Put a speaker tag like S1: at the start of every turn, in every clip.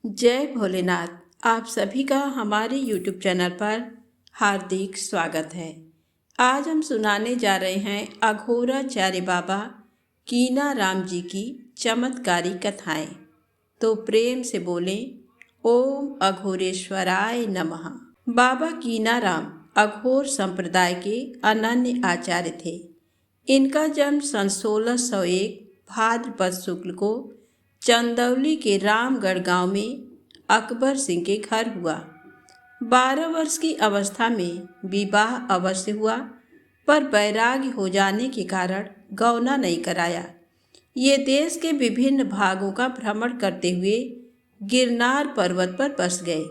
S1: जय भोलेनाथ। आप सभी का हमारे YouTube चैनल पर हार्दिक स्वागत है। आज हम सुनाने जा रहे हैं अघोराचार्य बाबा कीना राम जी की चमत्कारी कथाएं। तो प्रेम से बोलें, ओम अघोरेश्वराय नमः। बाबा कीना राम अघोर संप्रदाय के अनन्य आचार्य थे। इनका जन्म सन 1601 भाद्रपद शुक्ल को चंदौली के रामगढ़ गांव में अकबर सिंह के घर हुआ। 12 वर्ष की अवस्था में विवाह अवश्य हुआ, पर वैराग्य हो जाने के कारण गौना नहीं कराया। ये देश के विभिन्न भागों का भ्रमण करते हुए गिरनार पर्वत पर बस गए।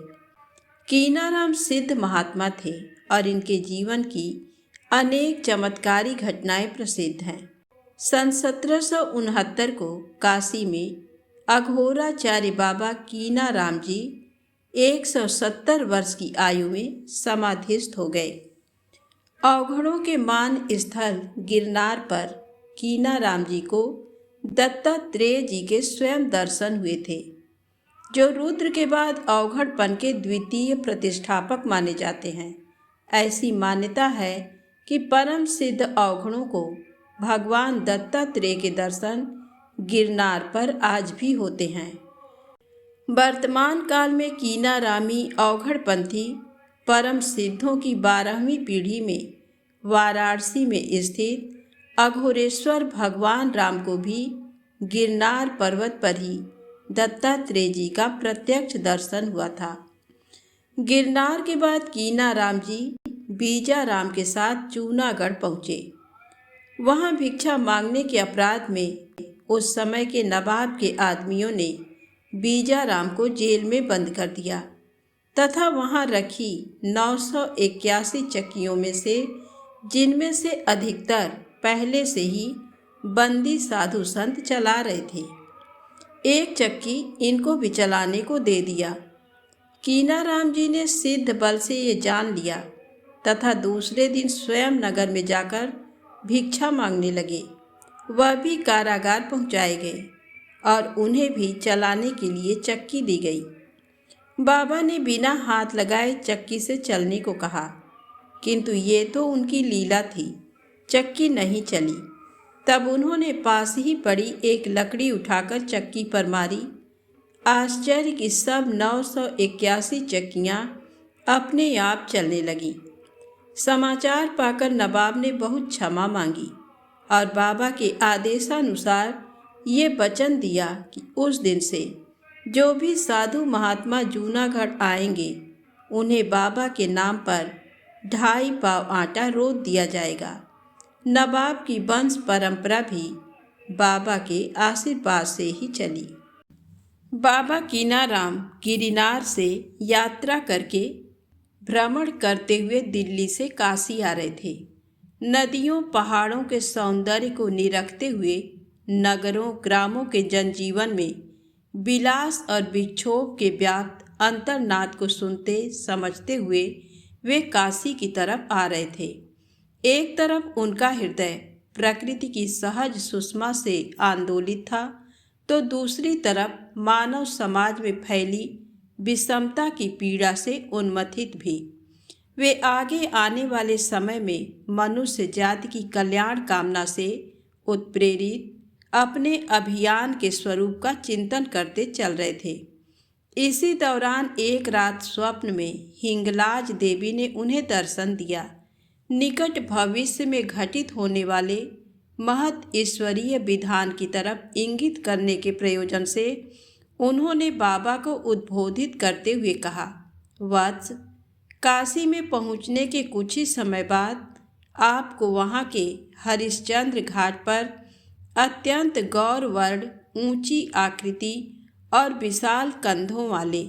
S1: कीनाराम सिद्ध महात्मा थे और इनके जीवन की अनेक चमत्कारी घटनाएं प्रसिद्ध हैं। सन 1769 को काशी में अघोराचार्य बाबा कीना राम जी 170 वर्ष की आयु में समाधिस्थ हो गए। अवघड़ों के मान स्थल गिरनार पर कीना राम जी को दत्तात्रेय जी के स्वयं दर्शन हुए थे, जो रुद्र के बाद अवघड़पन के द्वितीय प्रतिष्ठापक माने जाते हैं। ऐसी मान्यता है कि परम सिद्ध अवघड़ों को भगवान दत्तात्रेय के दर्शन गिरनार पर आज भी होते हैं। वर्तमान काल में कीनारामी अवघड़पंथी परम सिद्धों की 12वीं पीढ़ी में वाराणसी में स्थित अघोरेश्वर भगवान राम को भी गिरनार पर्वत पर ही दत्तात्रेय जी का प्रत्यक्ष दर्शन हुआ था। गिरनार के बाद कीनाराम जी बीजाराम के साथ जूनागढ़ पहुँचे। वहाँ भिक्षा मांगने के अपराध में उस समय के नवाब के आदमियों ने बीजाराम को जेल में बंद कर दिया तथा वहाँ रखी 981 चक्कियों में से, जिनमें से अधिकतर पहले से ही बंदी साधु संत चला रहे थे, एक चक्की इनको भी चलाने को दे दिया। कीनाराम जी ने सिद्ध बल से ये जान लिया तथा दूसरे दिन स्वयं नगर में जाकर भिक्षा मांगने लगे। वह भी कारागार पहुंचाए गए और उन्हें भी चलाने के लिए चक्की दी गई। बाबा ने बिना हाथ लगाए चक्की से चलने को कहा, किंतु ये तो उनकी लीला थी, चक्की नहीं चली। तब उन्होंने पास ही पड़ी एक लकड़ी उठाकर चक्की पर मारी। आश्चर्य की सब 981 चक्कियाँ अपने आप चलने लगीं। समाचार पाकर नवाब ने बहुत क्षमा मांगी और बाबा के आदेशानुसार ये वचन दिया कि उस दिन से जो भी साधु महात्मा जूनागढ़ आएंगे, उन्हें बाबा के नाम पर 2.5 पाव आटा रोज दिया जाएगा। नवाब की वंश परंपरा भी बाबा के आशीर्वाद से ही चली। बाबा कीनाराम गिरनार से यात्रा करके भ्रमण करते हुए दिल्ली से काशी आ रहे थे। नदियों पहाड़ों के सौंदर्य को निरखते हुए नगरों ग्रामों के जनजीवन में विलास और विक्षोभ के व्याप्त अंतर्नाद को सुनते समझते हुए वे काशी की तरफ आ रहे थे। एक तरफ उनका हृदय प्रकृति की सहज सुषमा से आंदोलित था, तो दूसरी तरफ मानव समाज में फैली विषमता की पीड़ा से उन्मथित भी। वे आगे आने वाले समय में मनुष्य जाति की कल्याण कामना से उत्प्रेरित अपने अभियान के स्वरूप का चिंतन करते चल रहे थे। इसी दौरान एक रात स्वप्न में हिंगलाज देवी ने उन्हें दर्शन दिया। निकट भविष्य में घटित होने वाले महत ईश्वरीय विधान की तरफ इंगित करने के प्रयोजन से उन्होंने बाबा को उद्बोधित करते हुए कहा, वत्स, काशी में पहुंचने के कुछ ही समय बाद आपको वहां के हरिश्चंद्र घाट पर अत्यंत गौरवर्ण, ऊंची आकृति और विशाल कंधों वाले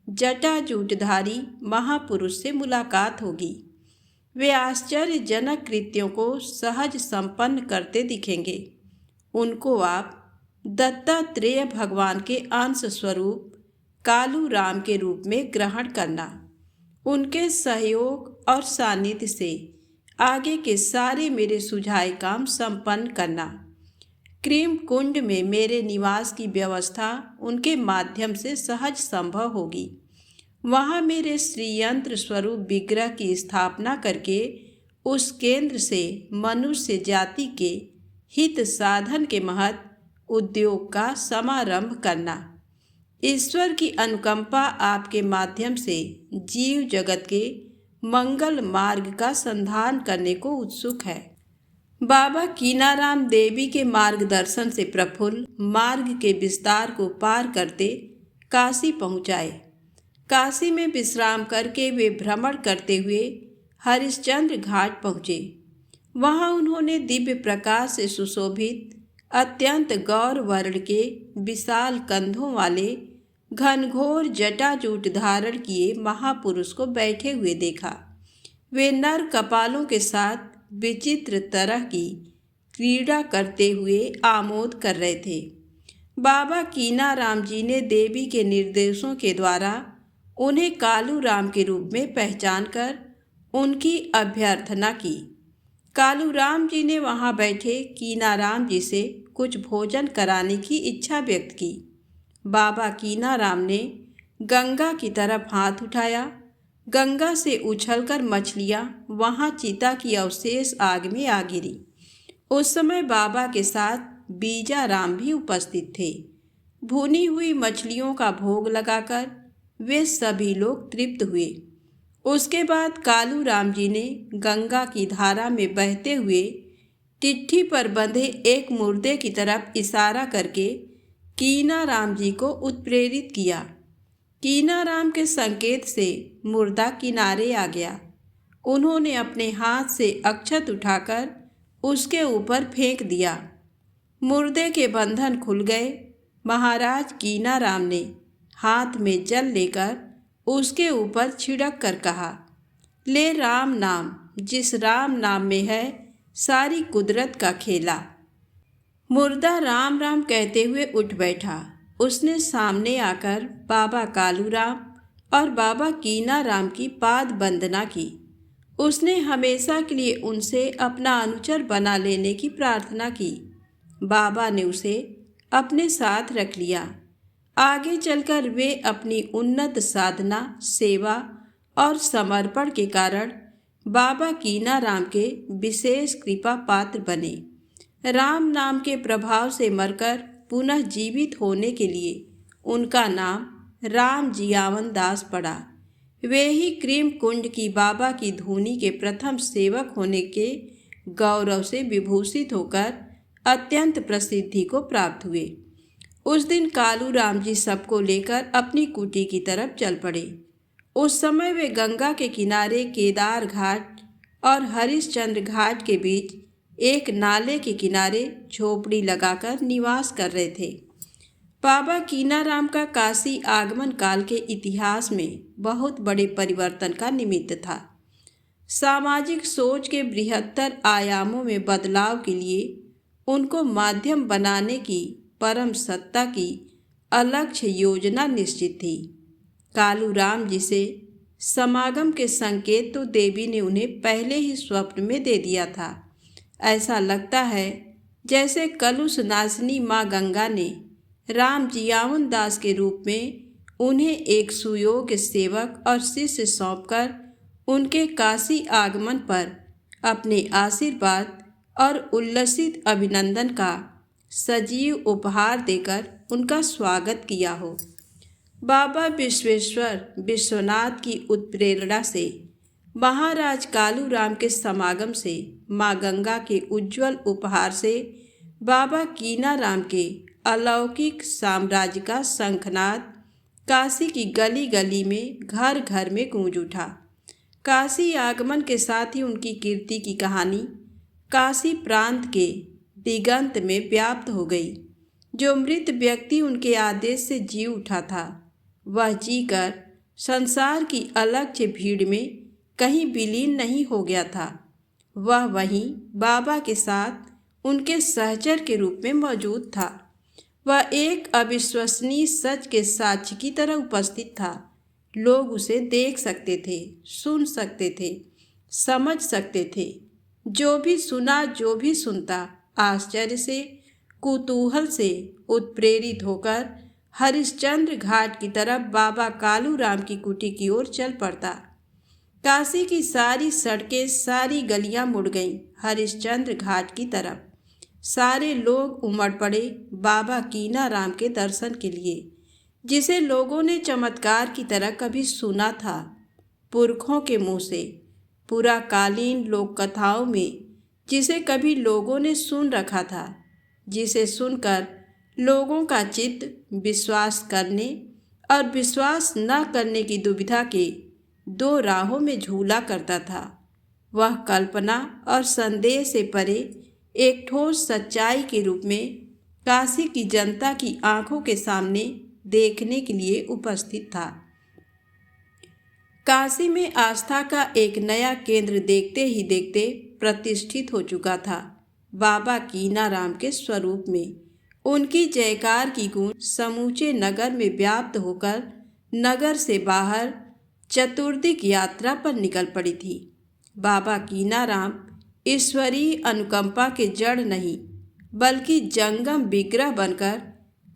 S1: जटाजूटधारी महापुरुष से मुलाकात होगी। वे आश्चर्यजनक कृत्यों को सहज संपन्न करते दिखेंगे। उनको आप दत्तात्रेय भगवान के अंश स्वरूप कालू राम के रूप में ग्रहण करना। उनके सहयोग और सानिध्य से आगे के सारे मेरे सुझाए काम संपन्न करना। क्रीम कुंड में मेरे निवास की व्यवस्था उनके माध्यम से सहज संभव होगी। वहाँ मेरे श्रीयंत्र स्वरूप विग्रह की स्थापना करके उस केंद्र से मनुष्य जाति के हित साधन के महत् उद्योग का समारंभ करना। ईश्वर की अनुकंपा आपके माध्यम से जीव जगत के मंगल मार्ग का संधान करने को उत्सुक है। बाबा कीनाराम देवी के मार्गदर्शन से प्रफुल्ल मार्ग के विस्तार को पार करते काशी पहुँचाए। काशी में विश्राम करके वे भ्रमण करते हुए हरिश्चंद्र घाट पहुँचे। वहाँ उन्होंने दिव्य प्रकाश से सुशोभित अत्यंत गौर वर्ण के विशाल कंधों वाले घनघोर जटाजूट धारण किए महापुरुष को बैठे हुए देखा। वे नर कपालों के साथ विचित्र तरह की क्रीड़ा करते हुए आमोद कर रहे थे। बाबा कीनाराम जी ने देवी के निर्देशों के द्वारा उन्हें कालू राम के रूप में पहचानकर उनकी अभ्यर्थना की। कालू राम जी ने वहां बैठे कीनाराम जी से कुछ भोजन कराने की इच्छा व्यक्त की। बाबा कीनाराम ने गंगा की तरफ हाथ उठाया। गंगा से उछलकर मछलियां वहां चिता की अवशेष आग में आ गिरी। उस समय बाबा के साथ बीजाराम भी उपस्थित थे। भुनी हुई मछलियों का भोग लगाकर वे सभी लोग तृप्त हुए। उसके बाद कालू राम जी ने गंगा की धारा में बहते हुए चिट्ठी पर बंधे एक मुर्दे की तरफ इशारा करके कीनाराम जी को उत्प्रेरित किया। कीनाराम के संकेत से मुर्दा किनारे आ गया। उन्होंने अपने हाथ से अक्षत उठाकर उसके ऊपर फेंक दिया। मुर्दे के बंधन खुल गए। महाराज कीनाराम ने हाथ में जल लेकर उसके ऊपर छिड़क कर कहा, ले राम नाम, जिस राम नाम में है सारी कुदरत का खेला। मुर्दा राम राम कहते हुए उठ बैठा। उसने सामने आकर बाबा कालूराम और बाबा कीनाराम की पाद वंदना की। उसने हमेशा के लिए उनसे अपना अनुचर बना लेने की प्रार्थना की। बाबा ने उसे अपने साथ रख लिया। आगे चलकर वे अपनी उन्नत साधना, सेवा और समर्पण के कारण बाबा कीनाराम के विशेष कृपा पात्र बने। राम नाम के प्रभाव से मरकर पुनः जीवित होने के लिए उनका नाम राम जियावन दास पड़ा। वे ही क्रीम कुंड की बाबा की धूनी के प्रथम सेवक होने के गौरव से विभूषित होकर अत्यंत प्रसिद्धि को प्राप्त हुए। उस दिन कालू राम जी सबको लेकर अपनी कुटी की तरफ चल पड़े। उस समय वे गंगा के किनारे केदार घाट और हरिश्चंद्र घाट के बीच एक नाले के किनारे झोपड़ी लगाकर निवास कर रहे थे। बाबा कीनाराम का काशी आगमन काल के इतिहास में बहुत बड़े परिवर्तन का निमित्त था। सामाजिक सोच के बृहत्तर आयामों में बदलाव के लिए उनको माध्यम बनाने की परम सत्ता की अलक्ष्य योजना निश्चित थी। कालू राम जी से समागम के संकेत तो देवी ने उन्हें पहले ही स्वप्न में दे दिया था। ऐसा लगता है जैसे कलुष नाशिनी माँ गंगा ने राम जियावन दास के रूप में उन्हें एक सुयोग्य सेवक और शिष्य सौंपकर उनके काशी आगमन पर अपने आशीर्वाद और उल्लसित अभिनंदन का सजीव उपहार देकर उनका स्वागत किया हो। बाबा विश्वेश्वर विश्वनाथ की उत्प्रेरणा से महाराज कालू राम के समागम से माँ गंगा के उज्जवल उपहार से बाबा कीनाराम के अलौकिक साम्राज्य का शंखनाद काशी की गली गली में घर घर में गूंज उठा। काशी आगमन के साथ ही उनकी कीर्ति की कहानी काशी प्रांत के दिगंत में व्याप्त हो गई। जो मृत व्यक्ति उनके आदेश से जी उठा था वह जीकर संसार की अलक्ष्य भीड़ में कहीं विलीन नहीं हो गया था। वह वहीं बाबा के साथ उनके सहचर के रूप में मौजूद था। वह एक अविश्वसनीय सच के साक्ष्य की तरह उपस्थित था। लोग उसे देख सकते थे, सुन सकते थे, समझ सकते थे। जो भी सुना, जो भी सुनता, आश्चर्य से कुतूहल से उत्प्रेरित होकर हरिश्चंद्र घाट की तरफ बाबा कालू राम की कुटी की ओर चल पड़ता। काशी की सारी सड़कें, सारी गलियां मुड़ गईं हरिश्चंद्र घाट की तरफ। सारे लोग उमड़ पड़े बाबा कीनाराम के दर्शन के लिए, जिसे लोगों ने चमत्कार की तरह कभी सुना था पुरखों के मुंह से, पुराकालीन लोक कथाओं में, जिसे कभी लोगों ने सुन रखा था, जिसे सुनकर लोगों का चित्त विश्वास करने और विश्वास न करने की दुविधा के दो राहों में झूला करता था। वह कल्पना और संदेह से परे एक ठोस सच्चाई के रूप में काशी की जनता की आंखों के सामने देखने के लिए उपस्थित था। काशी में आस्था का एक नया केंद्र देखते ही देखते प्रतिष्ठित हो चुका था। बाबा कीनाराम के स्वरूप में उनकी जयकार की गूंज समूचे नगर में व्याप्त होकर नगर से बाहर चतुर्दिक यात्रा पर निकल पड़ी थी। बाबा कीनाराम ईश्वरीय अनुकंपा के जड़ नहीं, बल्कि जंगम विग्रह बनकर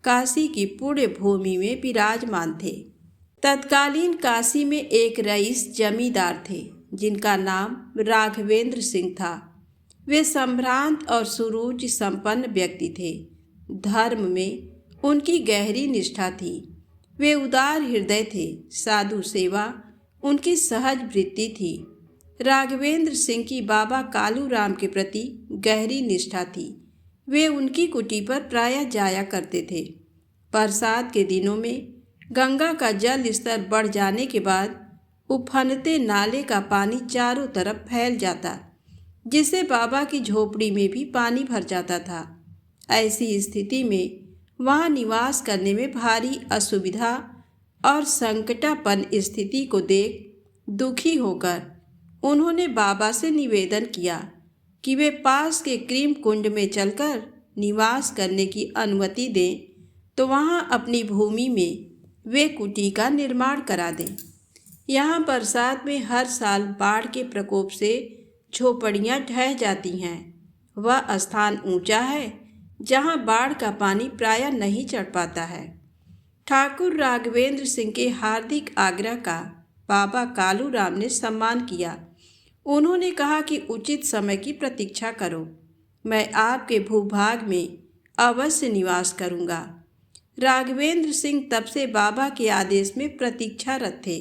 S1: काशी की पुण्य भूमि में विराजमान थे। तत्कालीन काशी में एक रईस जमींदार थे, जिनका नाम राघवेंद्र सिंह था। वे संभ्रांत और सुरुचि संपन्न व्यक्ति थे। धर्म में उनकी गहरी निष्ठा थी। वे उदार हृदय थे। साधु सेवा उनकी सहज वृत्ति थी। राघवेंद्र सिंह की बाबा कालू राम के प्रति गहरी निष्ठा थी। वे उनकी कुटी पर प्रायः जाया करते थे। बरसात के दिनों में गंगा का जल स्तर बढ़ जाने के बाद उफनते नाले का पानी चारों तरफ फैल जाता, जिससे बाबा की झोपड़ी में भी पानी भर जाता था। ऐसी स्थिति में वहाँ निवास करने में भारी असुविधा और संकटापन्न स्थिति को देख दुखी होकर उन्होंने बाबा से निवेदन किया कि वे पास के क्रीम कुंड में चलकर निवास करने की अनुमति दें, तो वहाँ अपनी भूमि में वे कुटी का निर्माण करा दें। यहाँ बरसात में हर साल बाढ़ के प्रकोप से झोपड़ियाँ ढह जाती हैं। वह स्थान ऊंचा है जहाँ बाढ़ का पानी प्रायः नहीं चढ़ पाता है। ठाकुर राघवेंद्र सिंह के हार्दिक आग्रह का बाबा कालू राम ने सम्मान किया। उन्होंने कहा कि उचित समय की प्रतीक्षा करो, मैं आपके भूभाग में अवश्य निवास करूँगा। राघवेंद्र सिंह तब से बाबा के आदेश में प्रतीक्षारत थे।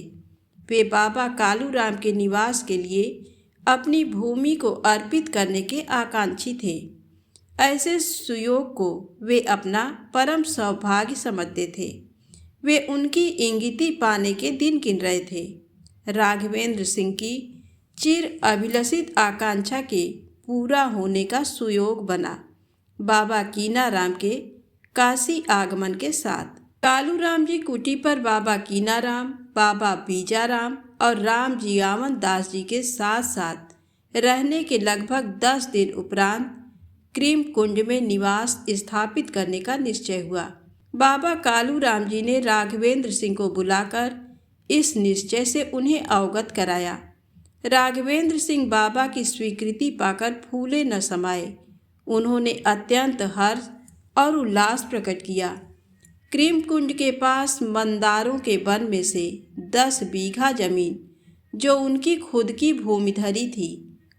S1: वे बाबा कालू राम के निवास के लिए अपनी भूमि को अर्पित करने के आकांक्षी थे। ऐसे सुयोग को वे अपना परम सौभाग्य समझते थे। वे उनकी इंगिती पाने के दिन गिन रहे थे। राघवेंद्र सिंह की चिर अभिलषित आकांक्षा के पूरा होने का सुयोग बना बाबा कीनाराम के काशी आगमन के साथ। कालू राम जी कुटी पर बाबा कीनाराम, बाबा बीजाराम और राम जियावन दास जी के साथ साथ रहने के लगभग 10 दिन उपरांत क्रीम कुंड में निवास स्थापित करने का निश्चय हुआ। बाबा कालू राम जी ने राघवेंद्र सिंह को बुलाकर इस निश्चय से उन्हें अवगत कराया। राघवेंद्र सिंह बाबा की स्वीकृति पाकर फूले न समाये। उन्होंने अत्यंत हर्ष और उल्लास प्रकट किया। क्रीम कुंड के पास मंदारों के वन में से 10 बीघा जमीन, जो उनकी खुद की भूमिधरी थी,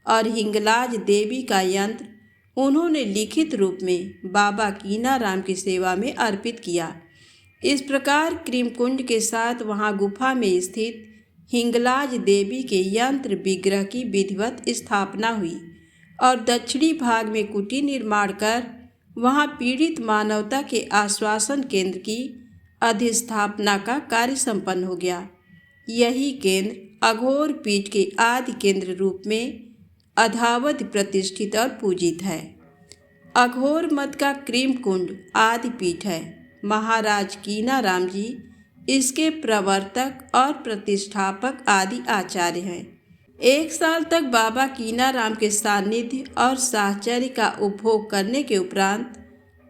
S1: और हिंगलाज देवी का यंत्र उन्होंने लिखित रूप में बाबा कीनाराम की सेवा में अर्पित किया। इस प्रकार क्रीम कुंड के साथ वहां गुफा में स्थित हिंगलाज देवी के यंत्र विग्रह की विधिवत स्थापना हुई और दक्षिणी भाग में कुटी निर्माण कर वहां पीड़ित मानवता के आश्वासन केंद्र की अधिस्थापना का कार्य संपन्न हो गया। यही केंद्र अघोर पीठ के आदि केंद्र रूप में अधावधि प्रतिष्ठित और पूजित है। अघोर मत का क्रीम कुंड आदि पीठ है। महाराज कीनाराम जी इसके प्रवर्तक और प्रतिष्ठापक आदि आचार्य हैं। 1 साल तक बाबा कीनाराम के सानिध्य और साहचर्य का उपभोग करने के उपरांत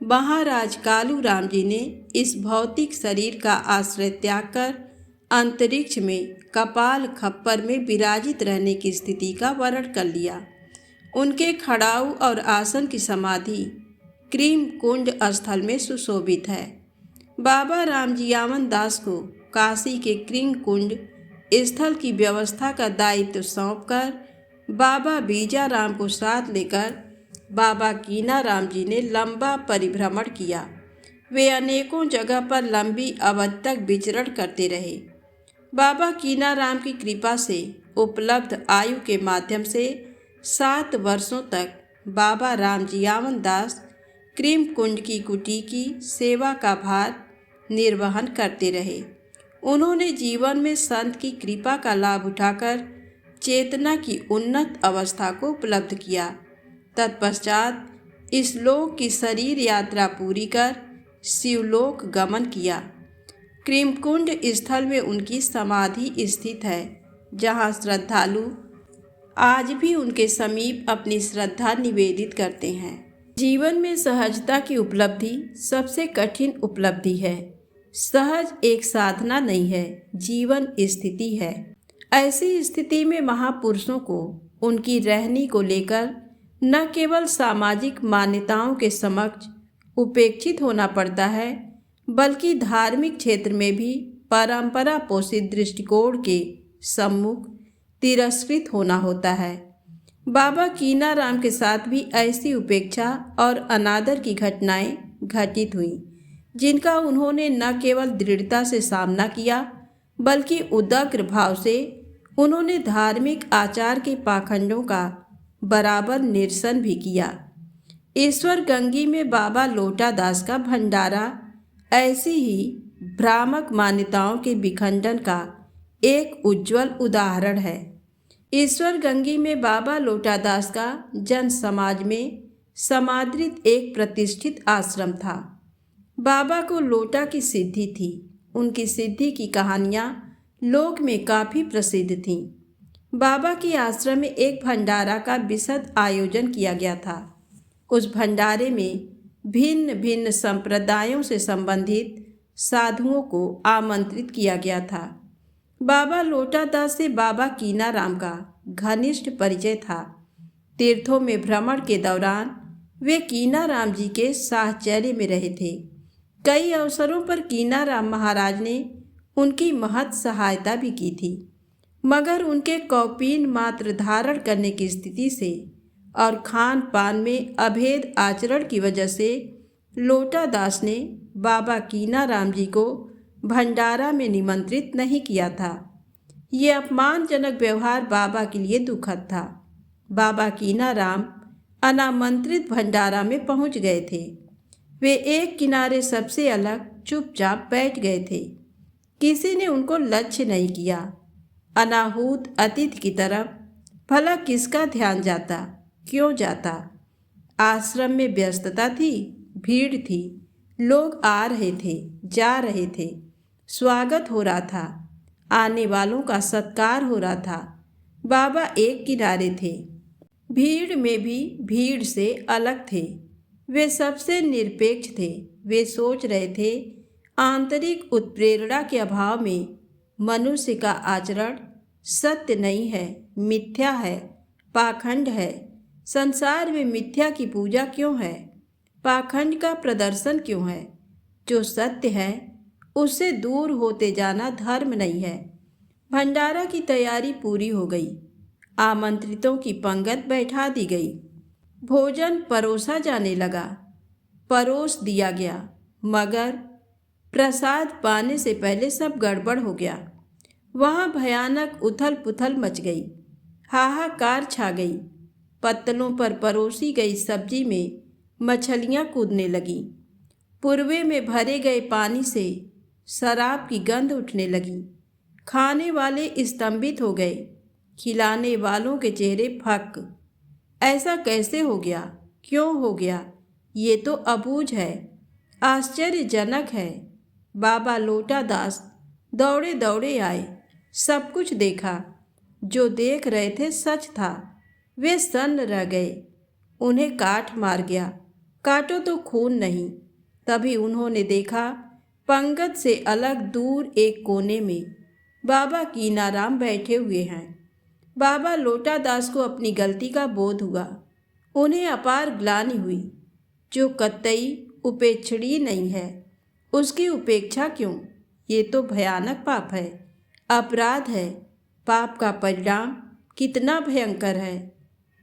S1: महाराज कालू राम जी ने इस भौतिक शरीर का आश्रय त्याग कर अंतरिक्ष में कपाल खप्पर में विराजित रहने की स्थिति का वर्ण कर लिया। उनके खड़ाऊ और आसन की समाधि क्रीम कुंड स्थल में सुशोभित है। बाबा रामजियावन दास को काशी के क्रीम कुंड स्थल की व्यवस्था का दायित्व सौंपकर बाबा बीजाराम को साथ लेकर बाबा कीनाराम जी ने लंबा परिभ्रमण किया। वे अनेकों जगह पर लंबी अवधि तक विचरण करते रहे। बाबा कीनाराम की कृपा से उपलब्ध आयु के माध्यम से 7 वर्षों तक बाबा रामजियावन दास क्रीम कुंड की कुटी की सेवा का भार निर्वहन करते रहे। उन्होंने जीवन में संत की कृपा का लाभ उठाकर चेतना की उन्नत अवस्था को उपलब्ध किया। तत्पश्चात इस लोक की शरीर यात्रा पूरी कर शिवलोक गमन किया। क्रीमकुंड स्थल में उनकी समाधि स्थित है, जहाँ श्रद्धालु आज भी उनके समीप अपनी श्रद्धा निवेदित करते हैं। जीवन में सहजता की उपलब्धि सबसे कठिन उपलब्धि है। सहज एक साधना नहीं है, जीवन स्थिति है। ऐसी स्थिति में महापुरुषों को उनकी रहनी को लेकर न केवल सामाजिक मान्यताओं के समक्ष उपेक्षित होना पड़ता है, बल्कि धार्मिक क्षेत्र में भी परंपरा पोषित दृष्टिकोण के सम्मुख तिरस्कृत होना होता है। बाबा कीनाराम के साथ भी ऐसी उपेक्षा और अनादर की घटनाएं घटित हुईं, जिनका उन्होंने न केवल दृढ़ता से सामना किया, बल्कि उदाग्र भाव से उन्होंने धार्मिक आचार के पाखंडों का बराबर निरसन भी किया। ईश्वर गंगी में बाबा लोटा दास का भंडारा ऐसी ही भ्रामक मान्यताओं के विखंडन का एक उज्जवल उदाहरण है। ईश्वर गंगी में बाबा लोटा दास का जन समाज में समादृत एक प्रतिष्ठित आश्रम था। बाबा को लोटा की सिद्धि थी। उनकी सिद्धि की कहानियाँ लोक में काफ़ी प्रसिद्ध थीं। बाबा के आश्रम में एक भंडारा का विशद आयोजन किया गया था। उस भंडारे में भिन्न भिन्न संप्रदायों से संबंधित साधुओं को आमंत्रित किया गया था। बाबा लोटा दास से बाबा कीनाराम का घनिष्ठ परिचय था। तीर्थों में भ्रमण के दौरान वे कीनाराम जी के साहचर्य में रहे थे। कई अवसरों पर कीनाराम महाराज ने उनकी महत सहायता भी की थी, मगर उनके कौपीन मात्र धारण करने की स्थिति से और खान पान में अभेद आचरण की वजह से लोटा दास ने बाबा कीनाराम जी को भंडारा में निमंत्रित नहीं किया था। ये अपमानजनक व्यवहार बाबा के लिए दुखद था। बाबा कीनाराम अनामंत्रित भंडारा में पहुंच गए थे। वे एक किनारे सबसे अलग चुपचाप बैठ गए थे। किसी ने उनको लक्ष्य नहीं किया। अनाहूत अतिथि की तरफ भला किसका ध्यान जाता, क्यों जाता? आश्रम में व्यस्तता थी, भीड़ थी, लोग आ रहे थे, जा रहे थे, स्वागत हो रहा था, आने वालों का सत्कार हो रहा था। बाबा एक किनारे थे, भीड़ में भी भीड़ से अलग थे। वे सबसे निरपेक्ष थे। वे सोच रहे थे, आंतरिक उत्प्रेरणा के अभाव में मनुष्य का आचरण सत्य नहीं है, मिथ्या है, पाखंड है। संसार में मिथ्या की पूजा क्यों है? पाखंड का प्रदर्शन क्यों है? जो सत्य है उससे दूर होते जाना धर्म नहीं है। भंडारा की तैयारी पूरी हो गई। आमंत्रितों की पंगत बैठा दी गई। भोजन परोसा जाने लगा। परोस दिया गया, मगर प्रसाद पाने से पहले सब गड़बड़ हो गया। वहाँ भयानक उथल पुथल मच गई। हाहाकार छा गई। पत्तलों पर परोसी गई सब्जी में मछलियाँ कूदने लगीं। पूर्वे में भरे गए पानी से शराब की गंध उठने लगी। खाने वाले स्तंभित हो गए। खिलाने वालों के चेहरे फक। ऐसा कैसे हो गया? क्यों हो गया? ये तो अबूझ है, आश्चर्यजनक है। बाबा लोटा दास दौड़े दौड़े आए। सब कुछ देखा। जो देख रहे थे सच था। वे सन्न रह गए। उन्हें काट मार गया। काटो तो खून नहीं। तभी उन्होंने देखा, पंगत से अलग दूर एक कोने में बाबा कीनाराम बैठे हुए हैं। बाबा लोटा दास को अपनी गलती का बोध हुआ। उन्हें अपार ग्लानि हुई। जो कतई उपेक्षणीय नहीं है, उसकी उपेक्षा क्यों? ये तो भयानक पाप है, अपराध है। पाप का परिणाम कितना भयंकर है।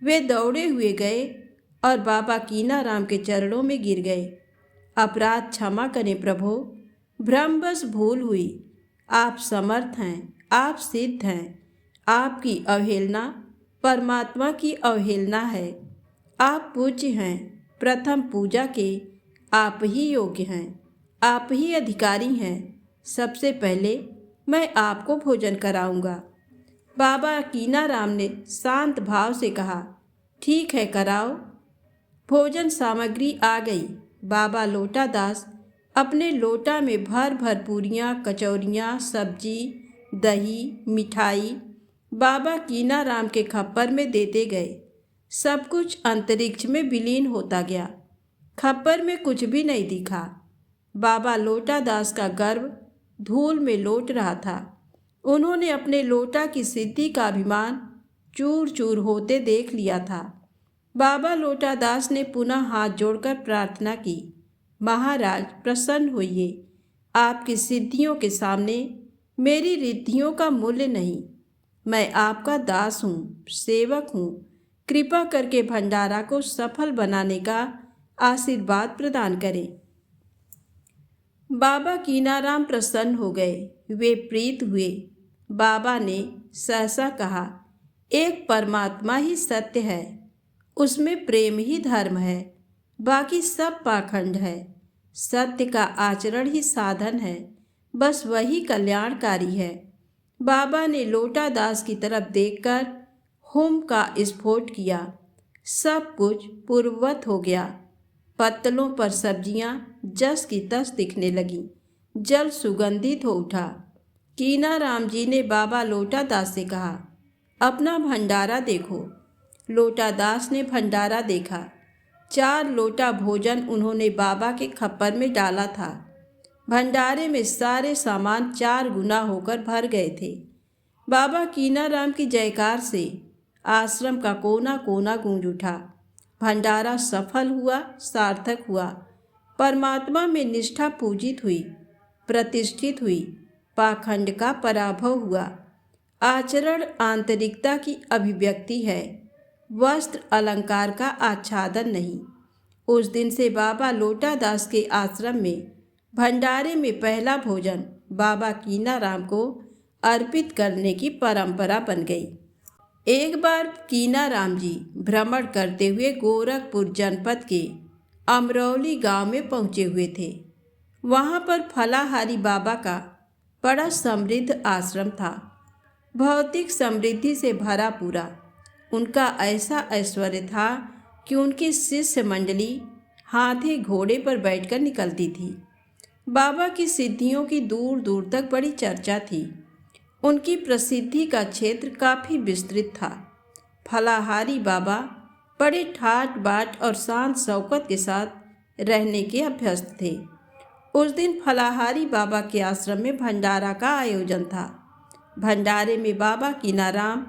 S1: वे दौड़े हुए गए और बाबा कीनाराम के चरणों में गिर गए। अपराध क्षमा करें प्रभु, भ्रमवश भूल हुई। आप समर्थ हैं, आप सिद्ध हैं। आपकी अवहेलना परमात्मा की अवहेलना है। आप पूज्य हैं, प्रथम पूजा के आप ही योग्य हैं, आप ही अधिकारी हैं। सबसे पहले मैं आपको भोजन कराऊंगा। बाबा कीनाराम ने शांत भाव से कहा, ठीक है, कराओ। भोजन सामग्री आ गई। बाबा लोटा दास अपने लोटा में भर भर पूरियाँ, कचौरियाँ, सब्जी, दही, मिठाई बाबा कीनाराम के खप्पर में देते गए। सब कुछ अंतरिक्ष में विलीन होता गया। खप्पर में कुछ भी नहीं दिखा। बाबा लोटा दास का गर्व धूल में लौट रहा था। उन्होंने अपने लोटा की सिद्धि का अभिमान चूर चूर होते देख लिया था। बाबा लोटा दास ने पुनः हाथ जोड़कर प्रार्थना की, महाराज प्रसन्न होइए। आपकी सिद्धियों के सामने मेरी रिद्धियों का मूल्य नहीं। मैं आपका दास हूँ, सेवक हूँ। कृपा करके भंडारा को सफल बनाने का आशीर्वाद प्रदान करें। बाबा कीनाराम प्रसन्न हो गए। वे प्रीत हुए। बाबा ने सहसा कहा, एक परमात्मा ही सत्य है, उसमें प्रेम ही धर्म है, बाकी सब पाखंड है। सत्य का आचरण ही साधन है, बस वही कल्याणकारी है। बाबा ने लोटा दास की तरफ देखकर हुम का स्फोट किया। सब कुछ पूर्ववत हो गया। पत्तलों पर सब्जियां जस की तस दिखने लगीं। जल सुगंधित हो उठा। कीनाराम जी ने बाबा लोटा दास से कहा, अपना भंडारा देखो। लोटा दास ने भंडारा देखा। 4 लोटा भोजन उन्होंने बाबा के खप्पर में डाला था। भंडारे में सारे सामान 4 गुना होकर भर गए थे। बाबा कीनाराम की जयकार से आश्रम का कोना कोना गूंज उठा। भंडारा सफल हुआ, सार्थक हुआ। परमात्मा में निष्ठा पूजित हुई, प्रतिष्ठित हुई। पाखंड का पराभव हुआ। आचरण आंतरिकता की अभिव्यक्ति है, वस्त्र अलंकार का आच्छादन नहीं। उस दिन से बाबा लोटा दास के आश्रम में भंडारे में पहला भोजन बाबा कीनाराम को अर्पित करने की परंपरा बन गई। एक बार कीनाराम जी भ्रमण करते हुए गोरखपुर जनपद के अमरौली गांव में पहुंचे हुए थे। वहां पर फलाहारी बाबा का बड़ा समृद्ध आश्रम था, भौतिक समृद्धि से भरा पूरा। उनका ऐसा ऐश्वर्य था कि उनकी शिष्य मंडली हाथी घोड़े पर बैठकर निकलती थी। बाबा की सिद्धियों की दूर दूर तक बड़ी चर्चा थी। उनकी प्रसिद्धि का क्षेत्र काफ़ी विस्तृत था। फलाहारी बाबा बड़े ठाट बाट और शांत शौकत के साथ रहने के अभ्यस्त थे। उस दिन फलाहारी बाबा के आश्रम में भंडारा का आयोजन था। भंडारे में बाबा कीनाराम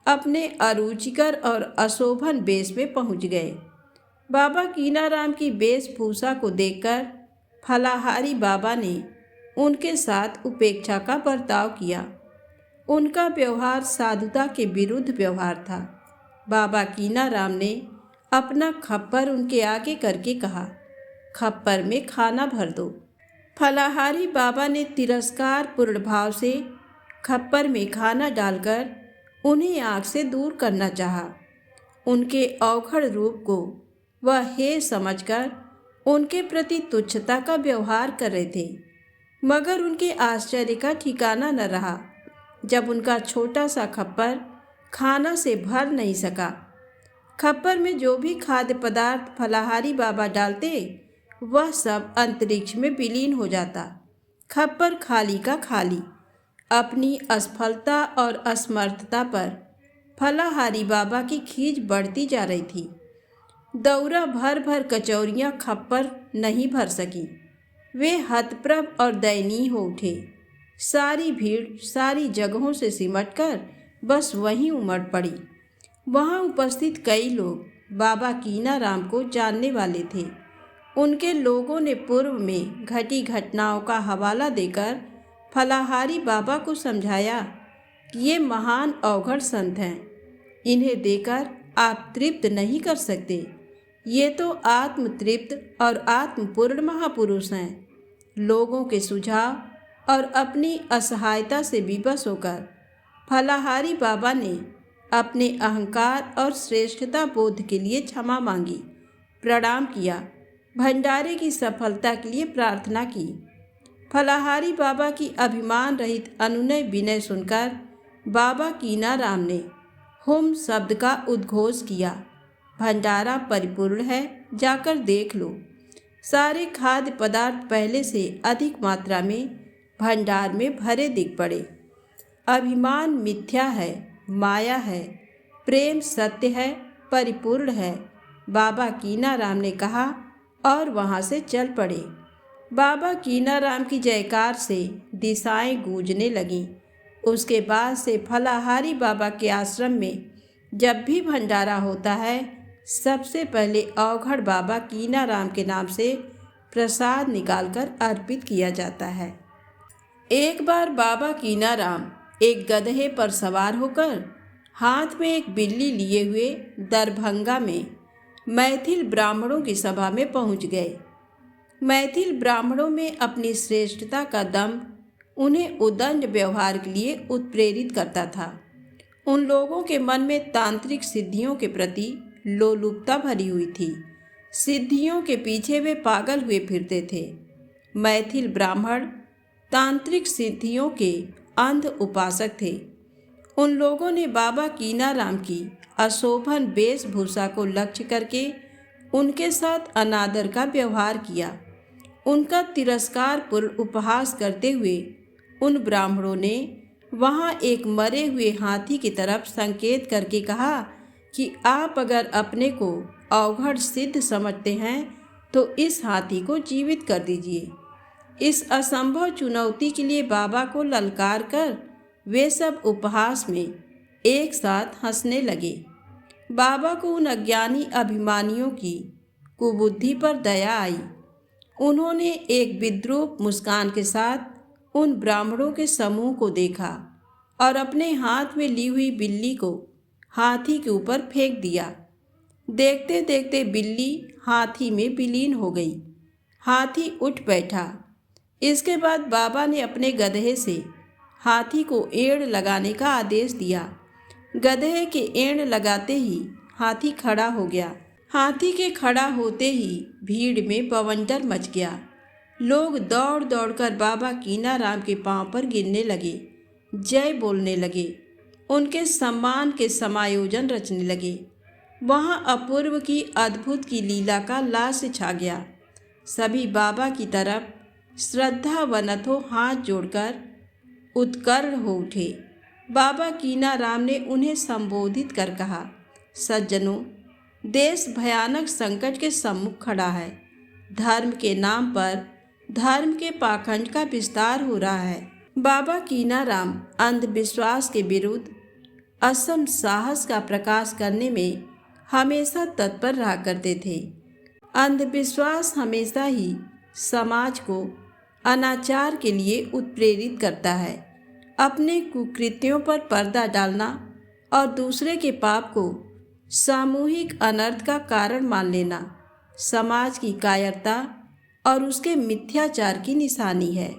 S1: अपने अरुचिकर और अशोभन वेश में पहुंच गए। बाबा कीनाराम की वेशभूषा को देखकर फलाहारी बाबा ने उनके साथ उपेक्षा का बर्ताव किया। उनका व्यवहार साधुता के विरुद्ध व्यवहार था। बाबा कीनाराम ने अपना खप्पर उनके आगे करके कहा, खप्पर में खाना भर दो। फलाहारी बाबा ने तिरस्कार पूर्ण भाव से खप्पर में खाना डालकर उन्हें आँख से दूर करना चाहा। उनके औखड़ रूप को वह हे समझकर उनके प्रति तुच्छता का व्यवहार कर रहे थे। मगर उनके आश्चर्य का ठिकाना न रहा जब उनका छोटा सा खप्पर खाना से भर नहीं सका। खप्पर में जो भी खाद्य पदार्थ फलाहारी बाबा डालते वह सब अंतरिक्ष में विलीन हो जाता। खप्पर खाली का खाली। अपनी असफलता और असमर्थता पर फलाहारी बाबा की खींच बढ़ती जा रही थी। दौरा भर भर कचौरियाँ खप्पर नहीं भर सकी। वे हतप्रभ और दयनीय हो उठे। सारी भीड़ सारी जगहों से सिमटकर बस वहीं उमड़ पड़ी। वहाँ उपस्थित कई लोग बाबा कीनाराम को जानने वाले थे। उनके लोगों ने पूर्व में घटी घटनाओं का हवाला देकर फलाहारी बाबा को समझाया कि ये महान अवघड़ संत हैं, इन्हें देकर आप तृप्त नहीं कर सकते। ये तो आत्मतृप्त और आत्मपूर्ण महापुरुष हैं। लोगों के सुझाव और अपनी असहायता से विवश होकर फलाहारी बाबा ने अपने अहंकार और श्रेष्ठता बोध के लिए क्षमा मांगी, प्रणाम किया, भंडारे की सफलता के लिए प्रार्थना की। फलाहारी बाबा की अभिमान रहित अनुनय विनय सुनकर बाबा कीनाराम ने हुम शब्द का उद्घोष किया। भंडारा परिपूर्ण है, जाकर देख लो। सारे खाद्य पदार्थ पहले से अधिक मात्रा में भंडार में भरे दिख पड़े। अभिमान मिथ्या है, माया है, प्रेम सत्य है, परिपूर्ण है, बाबा कीनाराम ने कहा और वहाँ से चल पड़े। बाबा कीनाराम की जयकार से दिशाएं गूंजने लगीं। उसके बाद से फलाहारी बाबा के आश्रम में जब भी भंडारा होता है, सबसे पहले अवघड़ बाबा कीनाराम के नाम से प्रसाद निकालकर अर्पित किया जाता है। एक बार बाबा कीनाराम एक गधे पर सवार होकर हाथ में एक बिल्ली लिए हुए दरभंगा में मैथिल ब्राह्मणों की सभा में पहुंच गए। मैथिल ब्राह्मणों में अपनी श्रेष्ठता का दम उन्हें उदंड व्यवहार के लिए उत्प्रेरित करता था। उन लोगों के मन में तांत्रिक सिद्धियों के प्रति लोलुपता भरी हुई थी। सिद्धियों के पीछे वे पागल हुए फिरते थे। मैथिल ब्राह्मण तांत्रिक सिद्धियों के अंध उपासक थे। उन लोगों ने बाबा कीनाराम की अशोभन वेशभूषा को लक्ष्य करके उनके साथ अनादर का व्यवहार किया। उनका तिरस्कारपूर्ण उपहास करते हुए उन ब्राह्मणों ने वहाँ एक मरे हुए हाथी की तरफ संकेत करके कहा कि आप अगर अपने को अवघड़ सिद्ध समझते हैं तो इस हाथी को जीवित कर दीजिए। इस असंभव चुनौती के लिए बाबा को ललकार कर वे सब उपहास में एक साथ हंसने लगे। बाबा को उन अज्ञानी अभिमानियों की कुबुद्धि पर दया आई। उन्होंने एक विद्रूप मुस्कान के साथ उन ब्राह्मणों के समूह को देखा और अपने हाथ में ली हुई बिल्ली को हाथी के ऊपर फेंक दिया। देखते देखते बिल्ली हाथी में विलीन हो गई। हाथी उठ बैठा। इसके बाद बाबा ने अपने गधे से हाथी को एड़ लगाने का आदेश दिया। गधे के एड़ लगाते ही हाथी खड़ा हो गया। हाथी के खड़ा होते ही भीड़ में बवंडर मच गया। लोग दौड़ दौड़कर बाबा कीनाराम के पांव पर गिरने लगे, जय बोलने लगे, उनके सम्मान के समायोजन रचने लगे। वहाँ अपूर्व की अद्भुत की लीला का लाश छा गया। सभी बाबा की तरफ श्रद्धा वनथो हाथ जोड़कर उत्कर्ण हो उठे। बाबा कीनाराम ने उन्हें संबोधित कर कहा, सज्जनों, देश भयानक संकट के सम्मुख खड़ा है। धर्म के नाम पर धर्म के पाखंड का विस्तार हो रहा है। बाबा कीनाराम अंधविश्वास के विरुद्ध असम साहस का प्रकाश करने में हमेशा तत्पर रहा करते थे। अंधविश्वास हमेशा ही समाज को अनाचार के लिए उत्प्रेरित करता है। अपने कुकृत्यों पर पर्दा डालना और दूसरे के पाप को सामूहिक अनर्थ का कारण मान लेना समाज की कायरता और उसके मिथ्याचार की निशानी है।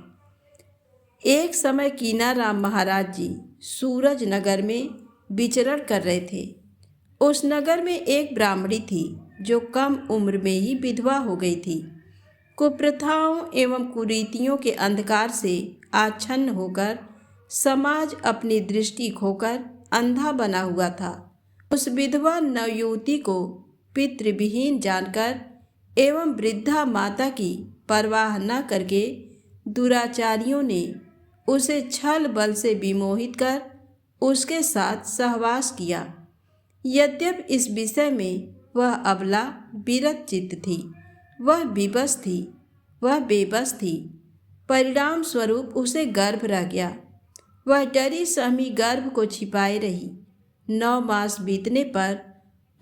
S1: एक समय कीनाराम महाराज जी सूरज नगर में विचरण कर रहे थे। उस नगर में एक ब्राह्मणी थी जो कम उम्र में ही विधवा हो गई थी। कुप्रथाओं एवं कुरीतियों के अंधकार से आच्छन्न होकर समाज अपनी दृष्टि खोकर अंधा बना हुआ था। उस विधवा नवयुवती को पितृविहीन जानकर एवं वृद्धा माता की परवाह न करके दुराचारियों ने उसे छल बल से विमोहित कर उसके साथ सहवास किया। यद्यपि इस विषय में वह अबला विरत चित्त थी, वह विवश थी, वह बेबस थी। परिणाम स्वरूप उसे गर्भ रह गया। वह डरी सहमी गर्भ को छिपाए रही। 9 मास बीतने पर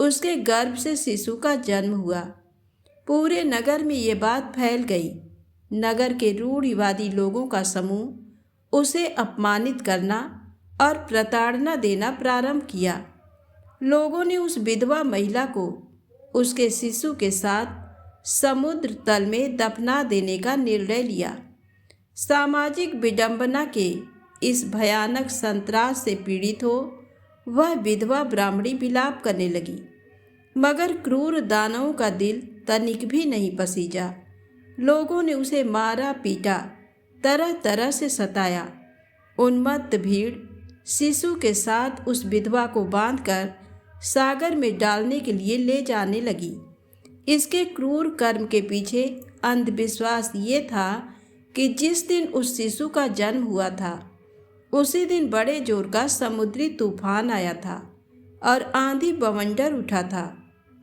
S1: उसके गर्भ से शिशु का जन्म हुआ। पूरे नगर में ये बात फैल गई। नगर के रूढ़िवादी लोगों का समूह उसे अपमानित करना और प्रताड़ना देना प्रारंभ किया। लोगों ने उस विधवा महिला को उसके शिशु के साथ समुद्र तल में दफना देने का निर्णय लिया। सामाजिक विडंबना के इस भयानक संतरास से पीड़ित हो वह विधवा ब्राह्मणी विलाप करने लगी, मगर क्रूर दानवों का दिल तनिक भी नहीं पसीजा। लोगों ने उसे मारा पीटा, तरह तरह से सताया। उन्मत्त भीड़ शिशु के साथ उस विधवा को बांधकर सागर में डालने के लिए ले जाने लगी। इसके क्रूर कर्म के पीछे अंधविश्वास ये था कि जिस दिन उस शिशु का जन्म हुआ था उसी दिन बड़े जोर का समुद्री तूफान आया था और आंधी बवंडर उठा था।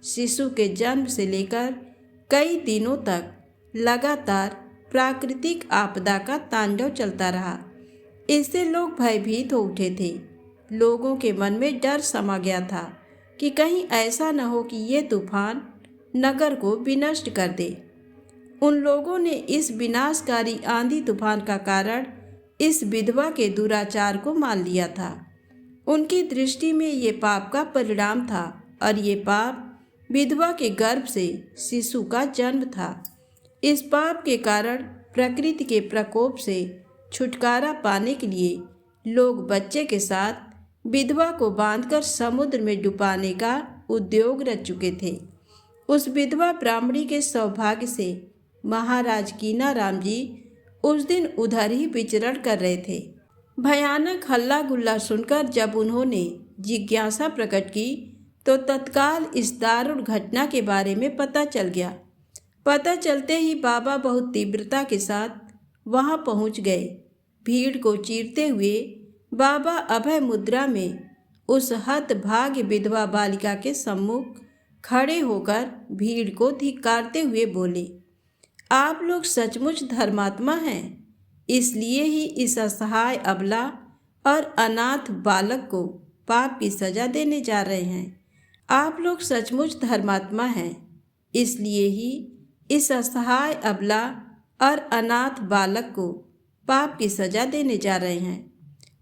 S1: शिशु के जन्म से लेकर कई दिनों तक लगातार प्राकृतिक आपदा का तांडव चलता रहा। इससे लोग भयभीत हो उठे थे। लोगों के मन में डर समा गया था कि कहीं ऐसा न हो कि ये तूफान नगर को विनष्ट कर दे। उन लोगों ने इस विनाशकारी आंधी तूफान का कारण इस विधवा के दुराचार को मान लिया था। उनकी दृष्टि में ये पाप का परिणाम था और ये पाप विधवा के गर्भ से शिशु का जन्म था। इस पाप के कारण प्रकृति के प्रकोप से छुटकारा पाने के लिए लोग बच्चे के साथ विधवा को बांधकर समुद्र में डुबाने का उद्योग रच चुके थे। उस विधवा ब्राह्मणी के सौभाग्य से महाराज कीनाराम जी उस दिन उधर ही विचरण कर रहे थे। भयानक हल्ला गुल्ला सुनकर जब उन्होंने जिज्ञासा प्रकट की तो तत्काल इस दारुण घटना के बारे में पता चल गया। पता चलते ही बाबा बहुत तीव्रता के साथ वहां पहुंच गए। भीड़ को चीरते हुए बाबा अभय मुद्रा में उस हतभाग्य विधवा बालिका के सम्मुख खड़े होकर भीड़ को धिक्कारते हुए बोले, आप लोग सचमुच धर्मात्मा हैं, इसलिए ही इस असहाय अबला और अनाथ बालक को पाप की सजा देने जा रहे हैं। आप लोग सचमुच धर्मात्मा हैं, इसलिए ही इस असहाय अबला और अनाथ बालक को पाप की सजा देने जा रहे हैं।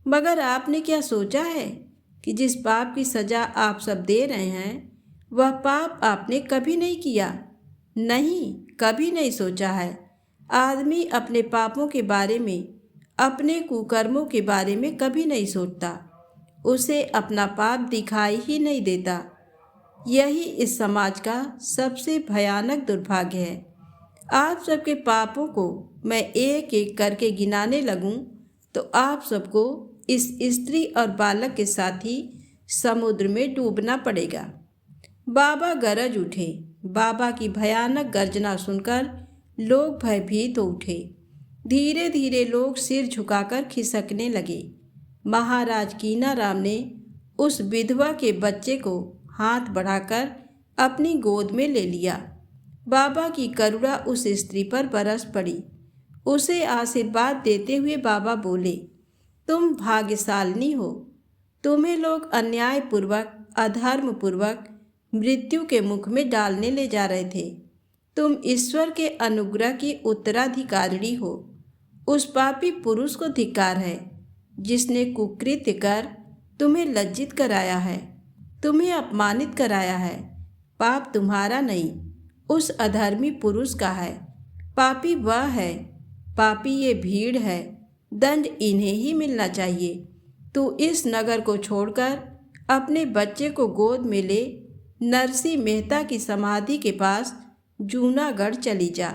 S1: मगर आपने क्या सोचा है कि जिस पाप की सजा आप सब दे रहे हैं वह पाप आपने कभी नहीं किया? नहीं, कभी नहीं सोचा है। आदमी अपने पापों के बारे में, अपने कुकर्मों के बारे में कभी नहीं सोचता। उसे अपना पाप दिखाई ही नहीं देता। यही इस समाज का सबसे भयानक दुर्भाग्य है। आप सबके पापों को मैं एक एक करके गिनाने लगूं तो आप सबको इस स्त्री और बालक के साथ ही समुद्र में डूबना पड़ेगा। बाबा गरज उठे। बाबा की भयानक गर्जना सुनकर लोग भयभीत हो उठे। धीरे धीरे लोग सिर झुकाकर खिसकने लगे। महाराज कीनाराम ने उस विधवा के बच्चे को हाथ बढ़ाकर अपनी गोद में ले लिया। बाबा की करुणा उस स्त्री पर बरस पड़ी। उसे आशीर्वाद देते हुए बाबा बोले, तुम भाग्यशालिनी हो। तुम्हें लोग अन्यायपूर्वक, अधर्मपूर्वक मृत्यु के मुख में डालने ले जा रहे थे। तुम ईश्वर के अनुग्रह की उत्तराधिकारिणी हो। उस पापी पुरुष को धिक्कार है जिसने कुकृत्य कर तुम्हें लज्जित कराया है, तुम्हें अपमानित कराया है। पाप तुम्हारा नहीं, उस अधर्मी पुरुष का है। पापी वह है, पापी ये भीड़ है। दंड इन्हें ही मिलना चाहिए। तू इस नगर को छोड़कर अपने बच्चे को गोद में ले नरसिंह मेहता की समाधि के पास जूनागढ़ चली जा।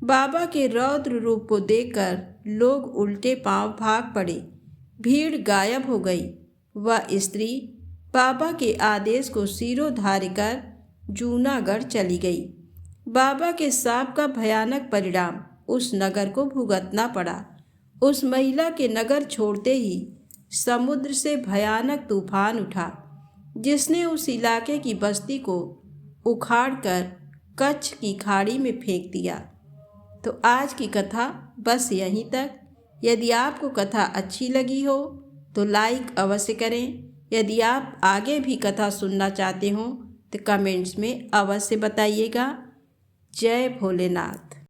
S1: बाबा के रौद्र रूप को देखकर लोग उल्टे पांव भाग पड़े। भीड़ गायब हो गई। वह स्त्री बाबा के आदेश को सिरोधार्य कर जूनागढ़ चली गई। बाबा के शाप का भयानक परिणाम उस नगर को भुगतना पड़ा। उस महिला के नगर छोड़ते ही समुद्र से भयानक तूफान उठा, जिसने उस इलाके की बस्ती को उखाड़कर कच्छ की खाड़ी में फेंक दिया। तो आज की कथा बस यहीं तक। यदि आपको कथा अच्छी लगी हो तो लाइक अवश्य करें। यदि आप आगे भी कथा सुनना चाहते हो तो कमेंट्स में अवश्य बताइएगा। जय भोलेनाथ।